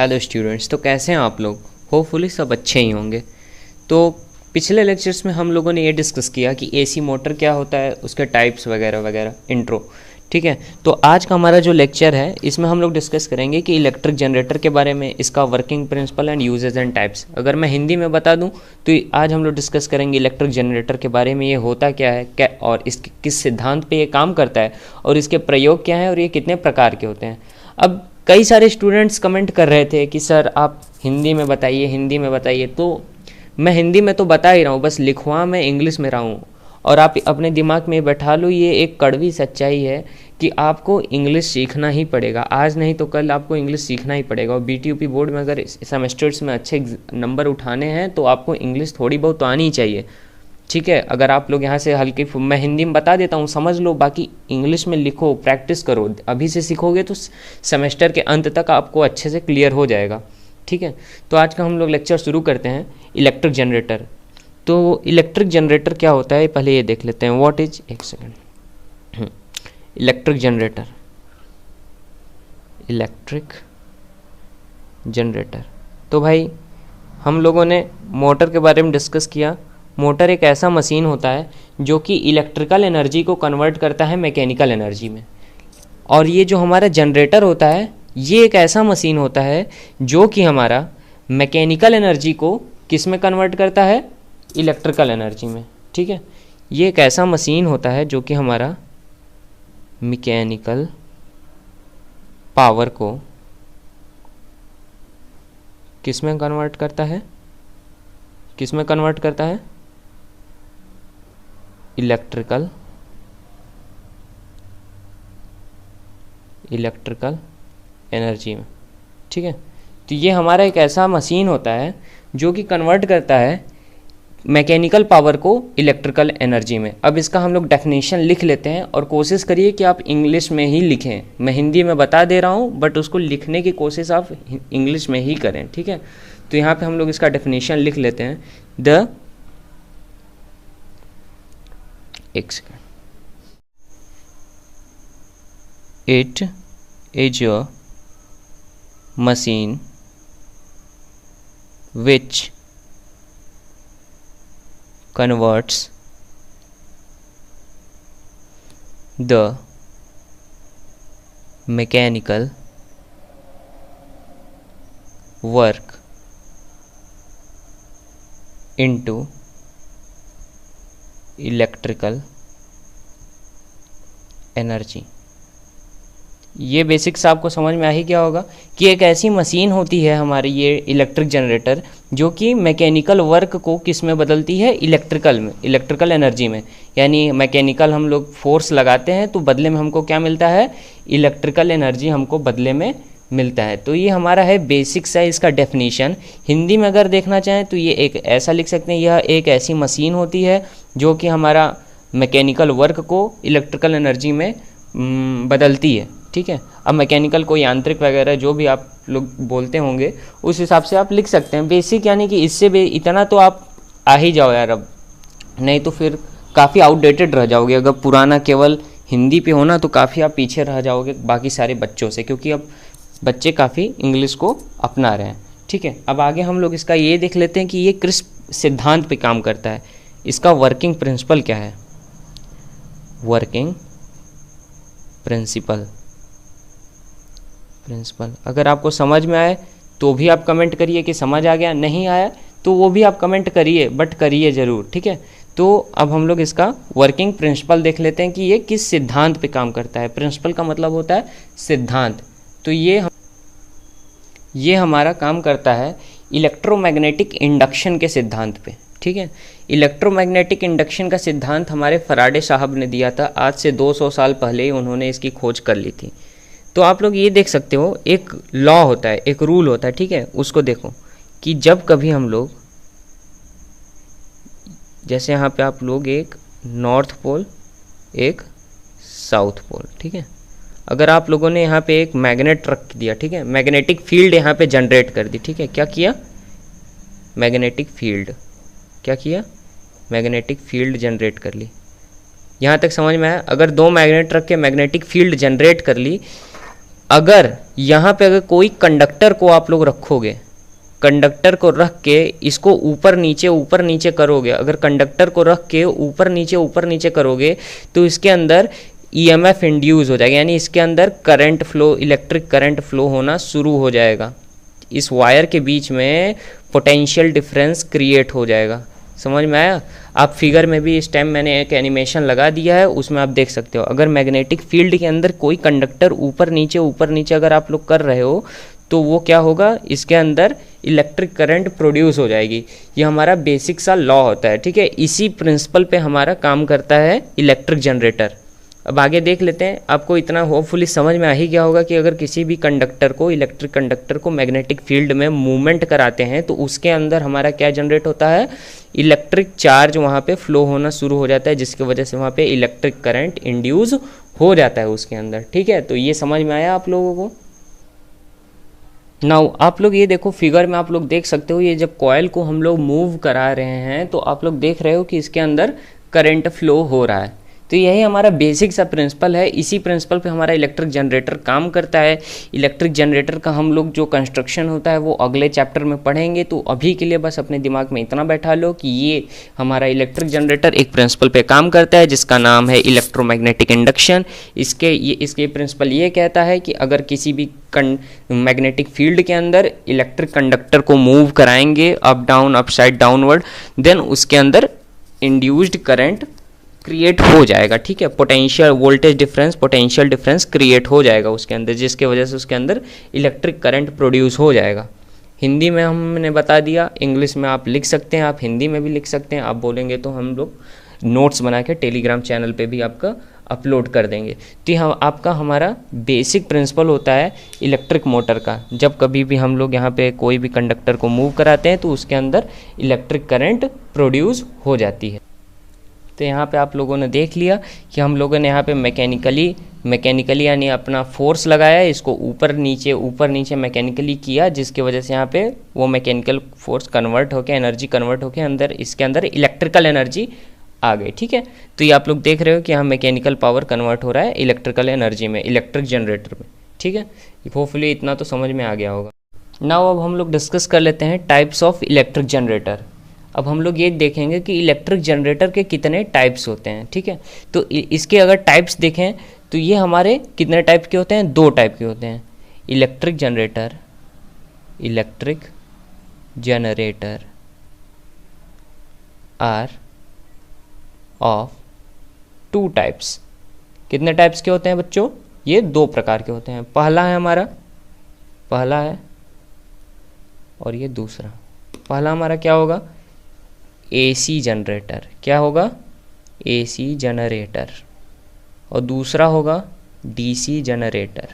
Hello students, तो कैसे हैं आप लोग। होपफुली सब अच्छे ही होंगे। तो पिछले लेक्चर्स में हम लोगों ने ये डिस्कस किया कि एसी मोटर क्या होता है, उसके टाइप्स वगैरह वगैरह, इंट्रो। ठीक है, तो आज का हमारा जो लेक्चर है इसमें हम लोग डिस्कस करेंगे कि इलेक्ट्रिक जनरेटर के बारे में, इसका working principle and uses and types. अगर मैं हिंदी में बता दूं तो आज हम लोग डिस्कस करेंगे इलेक्ट्रिक जनरेटर के बारे में, ये होता क्या है, क्या और इसके किस सिद्धांत पे ये काम करता है और इसके प्रयोग क्या हैं और ये कितने प्रकार के होते हैं। अब कई सारे स्टूडेंट्स कमेंट कर रहे थे कि सर आप हिंदी में बताइए, हिंदी में बताइए। तो मैं हिंदी में तो बता ही रहा हूँ, बस लिखवा मैं इंग्लिश में रहा हूँ। और आप अपने दिमाग में बैठा लो, ये एक कड़वी सच्चाई है कि आपको इंग्लिश सीखना ही पड़ेगा। आज नहीं तो कल आपको इंग्लिश सीखना ही पड़ेगा। और बीटीयूपी बोर्ड में अगर सेमेस्टर्स में अच्छे नंबर उठाने हैं तो आपको इंग्लिश थोड़ी बहुत तो आनी ही चाहिए। ठीक है, अगर आप लोग यहाँ से हल्की, मैं हिंदी में बता देता हूँ, समझ लो, बाकी इंग्लिश में लिखो, प्रैक्टिस करो। अभी से सीखोगे तो सेमेस्टर के अंत तक आपको अच्छे से क्लियर हो जाएगा। ठीक है, तो आज का हम लोग लेक्चर शुरू करते हैं। Electric generator. तो इलेक्ट्रिक जनरेटर क्या होता है पहले ये देख लेते हैं। व्हाट इज, एक second, electric generator. Electric generator, तो भाई हम लोगों ने मोटर के बारे में डिस्कस किया। मोटर एक ऐसा मशीन होता है जो कि इलेक्ट्रिकल एनर्जी को कन्वर्ट करता है मैकेनिकल एनर्जी में। और ये जो हमारा जनरेटर होता है ये एक ऐसा मशीन होता है जो कि हमारा मैकेनिकल एनर्जी को किस में कन्वर्ट करता है, इलेक्ट्रिकल एनर्जी में। ठीक है, ये एक ऐसा मशीन होता है जो कि हमारा मैकेनिकल पावर को किस में कन्वर्ट करता है, किस में कन्वर्ट करता है, इलेक्ट्रिकल एनर्जी में। ठीक है, तो ये हमारा एक ऐसा मशीन होता है जो कि कन्वर्ट करता है मैकेनिकल पावर को इलेक्ट्रिकल एनर्जी में। अब इसका हम लोग डेफिनेशन लिख लेते हैं और कोशिश करिए कि आप इंग्लिश में ही लिखें। मैं हिंदी में बता दे रहा हूँ बट उसको लिखने की कोशिश आप इंग्लिश में ही करें। ठीक है, तो यहाँ पे हम लोग इसका डेफिनेशन लिख लेते हैं। एक second, it is a machine which converts the mechanical work into electrical energy। ये बेसिक्स आपको समझ में आ ही गया होगा कि एक ऐसी मशीन होती है हमारी ये इलेक्ट्रिक जनरेटर जो कि मैकेनिकल वर्क को किस में बदलती है, इलेक्ट्रिकल में, इलेक्ट्रिकल एनर्जी में। यानी मैकेनिकल हम लोग फोर्स लगाते हैं तो बदले में हमको क्या मिलता है, इलेक्ट्रिकल एनर्जी हमको बदले में मिलता है। तो ये हमारा है बेसिक्स है इसका डेफिनेशन। हिंदी में अगर देखना चाहें तो ये एक ऐसा लिख सकते हैं, यह एक ऐसी मशीन होती है जो कि हमारा मैकेनिकल वर्क को इलेक्ट्रिकल एनर्जी में बदलती है। ठीक है, अब मैकेनिकल को यांत्रिक वगैरह जो भी आप लोग बोलते होंगे उस हिसाब से आप लिख सकते हैं। बेसिक यानी कि इससे भी इतना तो आप आ ही जाओ यार, अब नहीं तो फिर काफ़ी आउटडेटेड रह जाओगे। अगर पुराना केवल हिंदी पे होना तो काफ़ी आप पीछे रह जाओगे बाकी सारे बच्चों से, क्योंकि अब बच्चे काफ़ी इंग्लिश को अपना रहे हैं। ठीक है, अब आगे हम लोग इसका ये देख लेते हैं कि ये किस सिद्धांत पे काम करता है, इसका वर्किंग प्रिंसिपल क्या है। वर्किंग प्रिंसिपल अगर आपको समझ में आए तो भी आप कमेंट करिए कि समझ आ गया, नहीं आया तो वो भी आप कमेंट करिए, बट करिए ज़रूर। ठीक है, तो अब हम लोग इसका वर्किंग प्रिंसिपल देख लेते हैं कि ये किस सिद्धांत पे काम करता है। प्रिंसिपल का मतलब होता है सिद्धांत। तो ये हमारा काम करता है इलेक्ट्रोमैग्नेटिक इंडक्शन के सिद्धांत पे। ठीक है, इलेक्ट्रोमैग्नेटिक इंडक्शन का सिद्धांत हमारे फराडे साहब ने दिया था। आज से 200 साल पहले ही उन्होंने इसकी खोज कर ली थी। तो आप लोग ये देख सकते हो, एक लॉ होता है, एक रूल होता है। ठीक है, उसको देखो कि जब कभी हम लोग, जैसे यहाँ पे आप लोग एक नॉर्थ पोल, एक साउथ पोल, ठीक है, अगर आप लोगों ने यहाँ पे एक मैग्नेट रख दिया, ठीक है, मैग्नेटिक फील्ड यहाँ पे जनरेट कर दी। ठीक है, क्या किया, मैग्नेटिक फील्ड, क्या किया, मैग्नेटिक फील्ड जनरेट कर ली। यहाँ तक समझ में आया। अगर दो मैग्नेट रख के मैग्नेटिक फील्ड जनरेट कर ली, अगर यहाँ पे अगर कोई कंडक्टर को आप लोग रखोगे, कंडक्टर को रख के इसको ऊपर नीचे करोगे, अगर कंडक्टर को रख के ऊपर नीचे करोगे तो इसके अंदर ईएमएफ इंड्यूस हो जाएगा, यानी इसके अंदर current flow, electric current flow होना शुरू हो जाएगा। इस वायर के बीच में पोटेंशियल डिफरेंस क्रिएट हो जाएगा। समझ में आया? आप फिगर में भी इस टाइम मैंने एक एनिमेशन लगा दिया है, उसमें आप देख सकते हो। अगर मैग्नेटिक फील्ड के अंदर कोई कंडक्टर ऊपर नीचे अगर आप लोग कर रहे हो तो वो क्या होगा, इसके अंदर इलेक्ट्रिक करंट प्रोड्यूस हो जाएगी। ये हमारा बेसिक सा लॉ होता है, ठीक है। इसी प्रिंसिपल पे हमारा काम करता है इलेक्ट्रिक जनरेटर। अब आगे देख लेते हैं। आपको इतना होपफुली समझ में आ ही गया होगा कि अगर किसी भी कंडक्टर को, इलेक्ट्रिक कंडक्टर को मैग्नेटिक फील्ड में मूवमेंट कराते हैं तो उसके अंदर हमारा क्या जनरेट होता है, इलेक्ट्रिक चार्ज वहाँ पे फ्लो होना शुरू हो जाता है, जिसकी वजह से वहाँ पे इलेक्ट्रिक करंट इंड्यूस हो जाता है उसके अंदर, ठीक है। तो ये समझ में आया आप लोगों को? नाउ आप लोग ये देखो, फिगर में आप लोग देख सकते हो, ये जब कॉयल को हम लोग मूव करा रहे हैं तो आप लोग देख रहे हो कि इसके अंदर करंट फ्लो हो रहा है। तो यही हमारा बेसिक सा प्रिंसिपल है। इसी प्रिंसिपल पे हमारा इलेक्ट्रिक जनरेटर काम करता है। इलेक्ट्रिक जनरेटर का हम लोग जो कंस्ट्रक्शन होता है वो अगले चैप्टर में पढ़ेंगे। तो अभी के लिए बस अपने दिमाग में इतना बैठा लो कि ये हमारा इलेक्ट्रिक जनरेटर एक प्रिंसिपल पे काम करता है जिसका नाम है इलेक्ट्रोमैग्नेटिक इंडक्शन। इसके प्रिंसिपल ये कहता है कि अगर किसी भी मैग्नेटिक फील्ड के अंदर इलेक्ट्रिक कंडक्टर को मूव कराएंगे up down, up side, downward, then उसके अंदर इंड्यूस्ड करंट क्रिएट हो जाएगा, ठीक है। Potential voltage difference, potential difference create हो जाएगा उसके अंदर, जिसके वजह से उसके अंदर इलेक्ट्रिक करंट प्रोड्यूस हो जाएगा। हिंदी में हमने बता दिया, इंग्लिश में आप लिख सकते हैं, आप हिंदी में भी लिख सकते हैं। आप बोलेंगे तो हम लोग नोट्स बना के टेलीग्राम चैनल पे भी आपका अपलोड कर देंगे। तो यह आपका हमारा बेसिक प्रिंसिपल होता है इलेक्ट्रिक मोटर का। जब कभी भी हम लोग यहाँ पे कोई भी कंडक्टर को मूव कराते हैं तो उसके अंदर इलेक्ट्रिक करंट प्रोड्यूस हो जाती है। तो यहाँ पे आप लोगों ने देख लिया कि हम लोगों ने यहाँ पे मैकेनिकली यानी अपना फोर्स लगाया, इसको ऊपर नीचे मैकेनिकली किया, जिसकी वजह से यहाँ पे वो मैकेनिकल फोर्स कन्वर्ट होकर, एनर्जी कन्वर्ट होकर अंदर इसके अंदर इलेक्ट्रिकल एनर्जी आ गई, ठीक है। तो ये आप लोग देख रहे हो कि यहाँ मैकेनिकल पावर कन्वर्ट हो रहा है इलेक्ट्रिकल एनर्जी में, इलेक्ट्रिक जनरेटर में, ठीक है। होपफुली इतना तो समझ में आ गया होगा। नाउ अब हम लोग डिस्कस कर लेते हैं टाइप्स ऑफ इलेक्ट्रिक जनरेटर। अब हम लोग ये देखेंगे कि इलेक्ट्रिक जनरेटर के कितने टाइप्स होते हैं, ठीक है। तो इसके अगर टाइप्स देखें तो ये हमारे कितने टाइप के होते हैं, 2 टाइप के होते हैं। Electric generator are of 2 types. कितने टाइप्स के होते हैं बच्चों? ये 2 प्रकार के होते हैं। पहला है और ये दूसरा। पहला हमारा क्या होगा, एसी जनरेटर। क्या होगा? AC generator. और दूसरा होगा डीसी जनरेटर।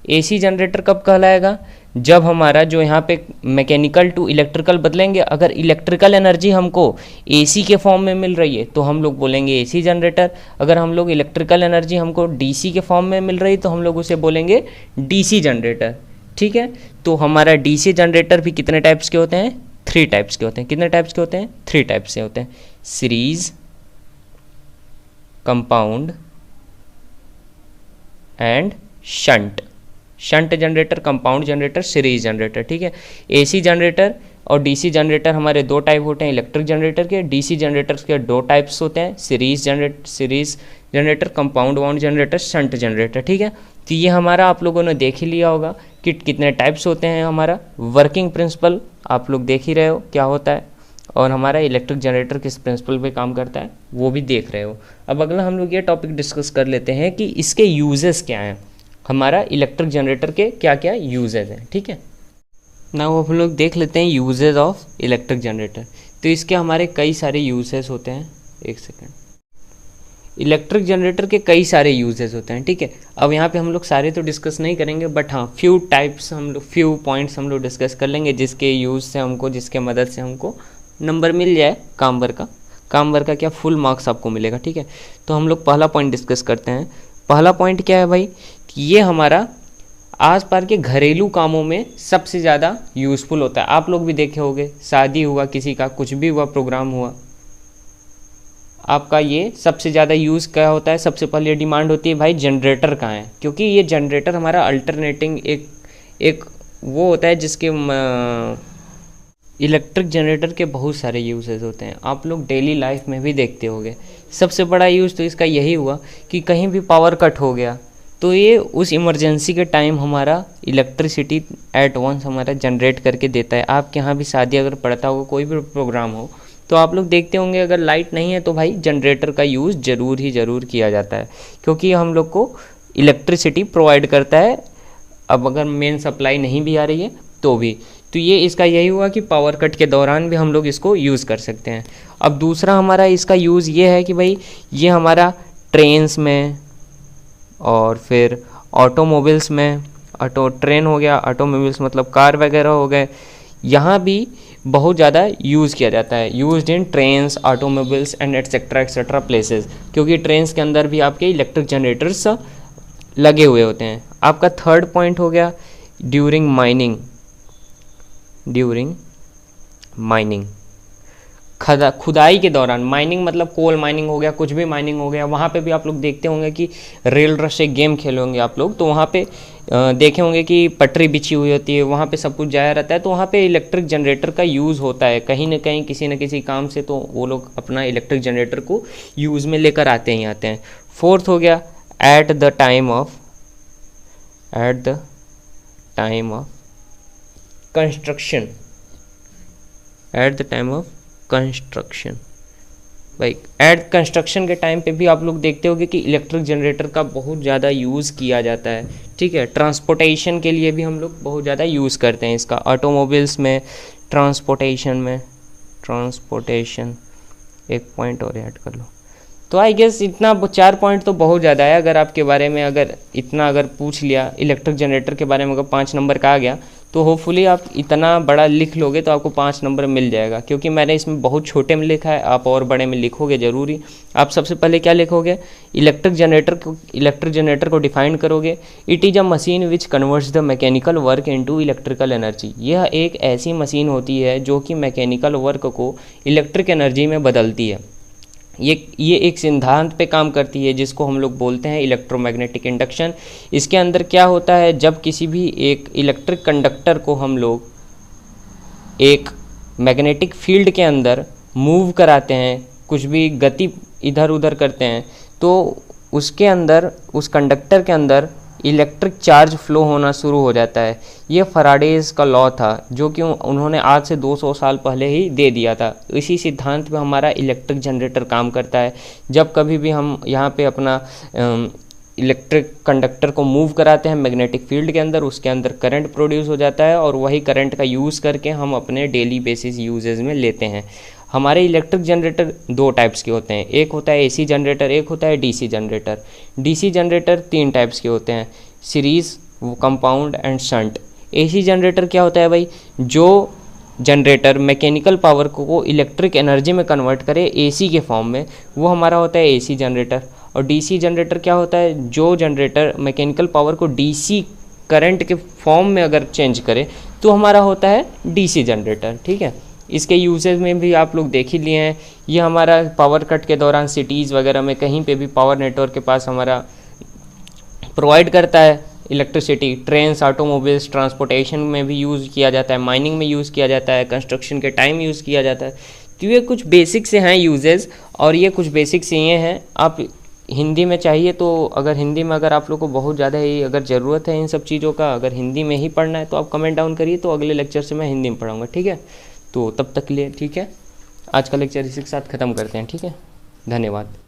एसी जनरेटर कब कहलाएगा? जब हमारा जो यहाँ पे मैकेनिकल टू इलेक्ट्रिकल बदलेंगे, अगर इलेक्ट्रिकल एनर्जी हमको एसी के फॉर्म में मिल रही है तो हम लोग बोलेंगे एसी जनरेटर। अगर हम लोग इलेक्ट्रिकल एनर्जी हमको डीसी के फॉर्म में मिल रही है तो हम लोग उसे बोलेंगे डीसी जनरेटर, ठीक है। तो हमारा डीसी जनरेटर भी कितने टाइप्स के होते हैं? 3 टाइप्स के होते हैं। कितने टाइप्स के होते हैं? 3 टाइप्स से होते हैं। Series, compound and shunt generator, compound generator, series generator, ठीक है। एसी जनरेटर और डीसी जनरेटर हमारे 2 टाइप होते हैं इलेक्ट्रिक जनरेटर के। डीसी जनरेटर के 2 टाइप्स होते हैं, series generator, compound wound generator, shunt generator, ठीक है। तो ये हमारा आप लोगों ने देख ही लिया होगा कि कितने टाइप्स होते हैं। हमारा वर्किंग प्रिंसिपल आप लोग देख ही रहे हो क्या होता है, और हमारा इलेक्ट्रिक जनरेटर किस प्रिंसिपल पे काम करता है वो भी देख रहे हो। अब अगला हम लोग ये टॉपिक डिस्कस कर लेते हैं कि इसके यूजेस क्या हैं, हमारा इलेक्ट्रिक जनरेटर के क्या क्या यूजेस हैं, ठीक है ना। वो हम लोग देख लेते हैं यूजेस ऑफ इलेक्ट्रिक जनरेटर। तो इसके हमारे कई सारे यूजेस होते हैं। एक सेकेंड, इलेक्ट्रिक जनरेटर के कई सारे यूजेस होते हैं, ठीक है। अब यहाँ पे हम लोग सारे तो डिस्कस नहीं करेंगे, बट हाँ फ्यू पॉइंट्स हम लोग डिस्कस कर लेंगे जिसके यूज़ से हमको, जिसके मदद से हमको नंबर मिल जाए काम वर्क का क्या फुल मार्क्स आपको मिलेगा, ठीक है। तो हम लोग पहला पॉइंट डिस्कस करते हैं। पहला पॉइंट क्या है भाई, कि ये हमारा आस पास के घरेलू कामों में सबसे ज़्यादा यूज़फुल होता है। आप लोग भी देखे होंगे, शादी हुआ किसी का, कुछ भी हुआ, प्रोग्राम हुआ, आपका ये सबसे ज़्यादा यूज़ क्या होता है, सबसे पहले डिमांड होती है भाई जनरेटर कहाँ है, क्योंकि ये जनरेटर हमारा अल्टरनेटिंग एक वो होता है जिसके इलेक्ट्रिक जनरेटर के बहुत सारे यूजेस होते हैं, आप लोग डेली लाइफ में भी देखते होंगे। सबसे बड़ा यूज़ तो इसका यही हुआ कि कहीं भी पावर कट हो गया तो ये उस इमरजेंसी के टाइम हमारा इलेक्ट्रिसिटी एट वंस हमारा जनरेट करके देता है। आपके यहाँ भी शादी अगर पड़ता होगा, कोई भी प्रोग्राम हो, तो आप लोग देखते होंगे अगर लाइट नहीं है तो भाई जनरेटर का यूज़ ज़रूर किया जाता है, क्योंकि हम लोग को इलेक्ट्रिसिटी प्रोवाइड करता है। अब अगर मेन सप्लाई नहीं भी आ रही है तो भी, तो ये इसका यही हुआ कि पावर कट के दौरान भी हम लोग इसको यूज़ कर सकते हैं। अब दूसरा हमारा इसका यूज़ ये है कि भाई ये हमारा ट्रेन्स में और फिर ऑटोमोबाइल्स में, ट्रेन हो गया, ऑटोमोबाइल्स मतलब कार वगैरह हो गए, यहाँ भी बहुत ज़्यादा यूज़ किया जाता है। Used in trains, automobiles and etcetera places, क्योंकि ट्रेन्स के अंदर भी आपके इलेक्ट्रिक जनरेटर्स लगे हुए होते हैं। आपका थर्ड पॉइंट हो गया ड्यूरिंग माइनिंग, खुदाई के दौरान। माइनिंग मतलब कोल माइनिंग हो गया, कुछ भी माइनिंग हो गया, वहाँ पे भी आप लोग देखते होंगे कि रेल रश एक गेम खेले होंगे आप लोग, तो वहाँ पे देखे होंगे कि पटरी बिछी हुई होती है, वहाँ पे सब कुछ जाया रहता है, तो वहाँ पे इलेक्ट्रिक जनरेटर का यूज़ होता है कहीं ना कहीं किसी न किसी काम से, तो वो लोग अपना इलेक्ट्रिक जनरेटर को यूज़ में लेकर आते ही आते हैं। फोर्थ हो गया at the time of construction, भाई एट कंस्ट्रक्शन के टाइम पे भी आप लोग देखते होंगे कि इलेक्ट्रिक जनरेटर का बहुत ज़्यादा यूज़ किया जाता है। ठीक है, ट्रांसपोर्टेशन के लिए भी हम लोग बहुत ज़्यादा यूज़ करते हैं इसका, ऑटोमोबाइल्स में, ट्रांसपोर्टेशन, एक पॉइंट और ऐड कर लो। तो आई गेस इतना 4 पॉइंट तो बहुत ज़्यादा है। अगर आपके बारे में अगर पूछ लिया इलेक्ट्रिक जनरेटर के बारे में, अगर 5 नंबर का आ गया तो होपफुली आप इतना बड़ा लिख लोगे तो आपको 5 नंबर मिल जाएगा, क्योंकि मैंने इसमें बहुत छोटे में लिखा है, आप और बड़े में लिखोगे ज़रूरी। आप सबसे पहले क्या लिखोगे, इलेक्ट्रिक जनरेटर को डिफाइन करोगे। It is a machine which converts the mechanical work into electrical energy. यह एक ऐसी मशीन होती है जो कि मैकेनिकल वर्क को इलेक्ट्रिक एनर्जी में बदलती है। ये एक सिद्धांत पे काम करती है जिसको हम लोग बोलते हैं इलेक्ट्रोमैग्नेटिक इंडक्शन। इसके अंदर क्या होता है, जब किसी भी एक इलेक्ट्रिक कंडक्टर को हम लोग एक मैग्नेटिक फील्ड के अंदर मूव कराते हैं, कुछ भी गति इधर उधर करते हैं, तो उसके अंदर, उस कंडक्टर के अंदर इलेक्ट्रिक चार्ज फ्लो होना शुरू हो जाता है। ये फैराडेज का लॉ था जो कि उन्होंने आज से 200 साल पहले ही दे दिया था। इसी सिद्धांत पे हमारा इलेक्ट्रिक जनरेटर काम करता है। जब कभी भी हम यहाँ पे अपना इलेक्ट्रिक कंडक्टर को मूव कराते हैं मैग्नेटिक फील्ड के अंदर, उसके अंदर करंट प्रोड्यूस हो जाता है और वही करंट का यूज़ करके हम अपने डेली बेसिस यूजेज में लेते हैं। हमारे इलेक्ट्रिक जनरेटर 2 टाइप्स के होते हैं, एक होता है एसी जनरेटर, एक होता है DC generator. DC generator 3 types के होते हैं, series, compound and shunt. AC generator क्या होता है भाई, जो जनरेटर मैकेनिकल पावर को इलेक्ट्रिक एनर्जी में कन्वर्ट करे एसी के फॉर्म में, वो हमारा होता है एसी जनरेटर। और डीसी जनरेटर क्या होता है, जो जनरेटर मैकेनिकल पावर को डीसी करंट के फॉर्म में अगर चेंज करे तो हमारा होता है डीसी जनरेटर। ठीक है, इसके यूसेज में भी आप लोग देख ही लिए हैं। ये हमारा पावर कट के दौरान सिटीज़ वगैरह में कहीं पे भी पावर नेटवर्क के पास हमारा प्रोवाइड करता है इलेक्ट्रिसिटी। ट्रेन्स, ऑटोमोबाइल्स, ट्रांसपोर्टेशन में भी यूज़ किया जाता है, माइनिंग में यूज़ किया जाता है, कंस्ट्रक्शन के टाइम यूज़ किया जाता है। तो ये कुछ बेसिक से हैं यूजेस, और ये कुछ बेसिक से ये हैं। आप हिंदी में चाहिए तो अगर हिंदी में अगर आप लोग को बहुत ज़्यादा ही अगर ज़रूरत है इन सब चीज़ों का, अगर हिंदी में ही पढ़ना है तो आप कमेंट डाउन करिए, तो अगले लेक्चर से मैं हिंदी में पढ़ाऊँगा। ठीक है, तो तब तक के लिए ठीक है, आज का लेक्चर इसी के साथ ख़त्म करते हैं। ठीक है, धन्यवाद।